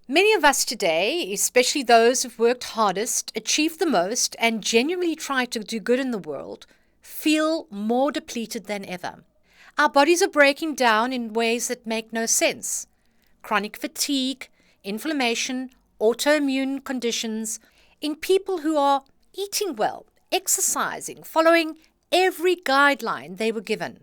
Many of us today, especially those who've worked hardest, achieved the most, and genuinely tried to do good in the world, feel more depleted than ever. Our bodies are breaking down in ways that make no sense. Chronic fatigue, inflammation, autoimmune conditions in people who are eating well, exercising, following every guideline they were given.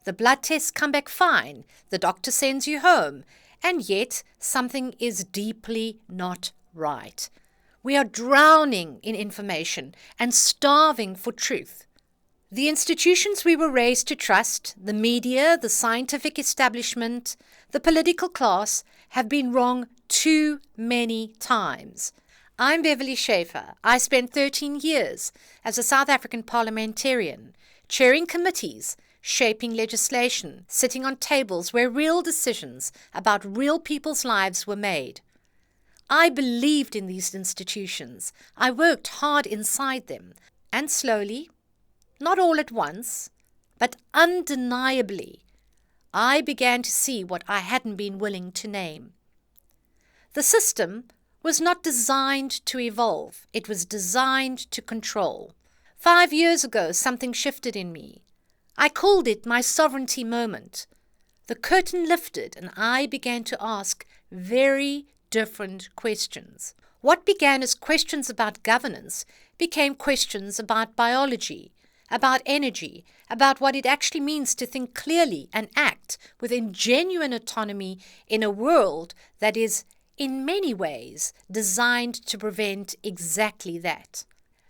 The blood tests come back fine, the doctor sends you home, and yet something is deeply not right. We are drowning in information and starving for truth. The institutions we were raised to trust, the media, the scientific establishment, the political class, have been wrong too many times. I'm Beverly Schaefer. I spent 13 years as a South African parliamentarian, chairing committees, shaping legislation, sitting on tables where real decisions about real people's lives were made. I believed in these institutions. I worked hard inside them, and slowly, not all at once, but undeniably, I began to see what I hadn't been willing to name. The system was not designed to evolve. It was designed to control. 5 years ago, something shifted in me. I called it my sovereignty moment. The curtain lifted and I began to ask very different questions. What began as questions about governance became questions about biology, about energy, about what it actually means to think clearly and act within genuine autonomy in a world that is, in many ways, designed to prevent exactly that.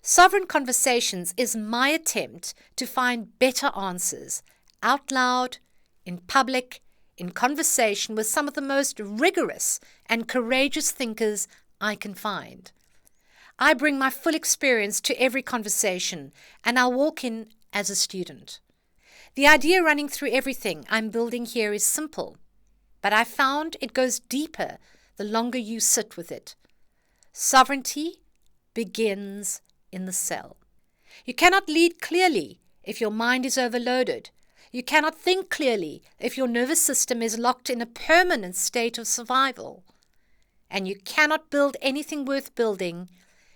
Sovereign Conversations is my attempt to find better answers, out loud, in public, in conversation with some of the most rigorous and courageous thinkers I can find. I bring my full experience to every conversation, and I'll walk in as a student. The idea running through everything I'm building here is simple, but I found it goes deeper the longer you sit with it. Sovereignty begins in the cell. You cannot lead clearly if your mind is overloaded. You cannot think clearly if your nervous system is locked in a permanent state of survival. And you cannot build anything worth building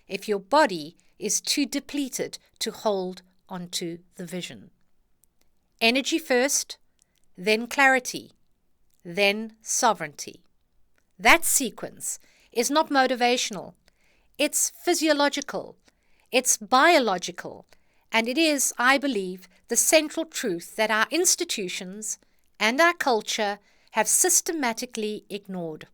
if your body is too depleted to hold onto the vision. Energy first, then clarity, then sovereignty. That sequence is not motivational. It's physiological. It's biological, and it is, I believe, the central truth that our institutions and our culture have systematically ignored.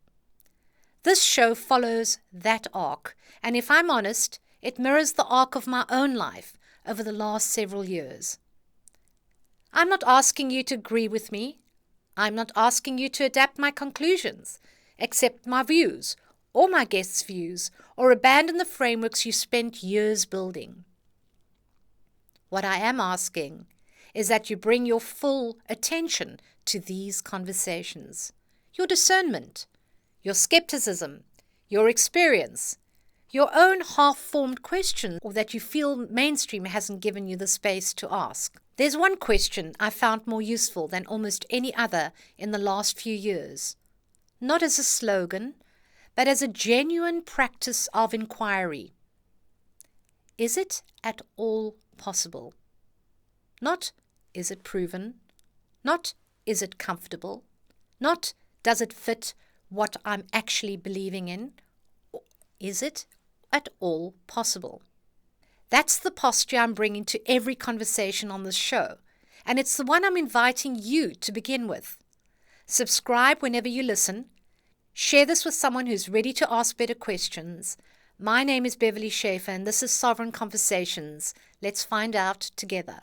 This show follows that arc, and if I'm honest, it mirrors the arc of my own life over the last several years. I'm not asking you to agree with me. I'm not asking you to adapt my conclusions, accept my views, or my guests' views, or abandon the frameworks you spent years building. What I am asking is that you bring your full attention to these conversations, your discernment, your skepticism, your experience, your own half-formed questions, or that you feel mainstream hasn't given you the space to ask. There's one question I found more useful than almost any other in the last few years, not as a slogan, but as a genuine practice of inquiry. Is it at all possible? Not, is it proven? Not, is it comfortable? Not, does it fit what I'm actually believing in? Is it at all possible? That's the posture I'm bringing to every conversation on this show, and it's the one I'm inviting you to begin with. Subscribe whenever you listen. Share this with someone who's ready to ask better questions. My name is Beverly Schaefer, and this is Sovereign Conversations. Let's find out together.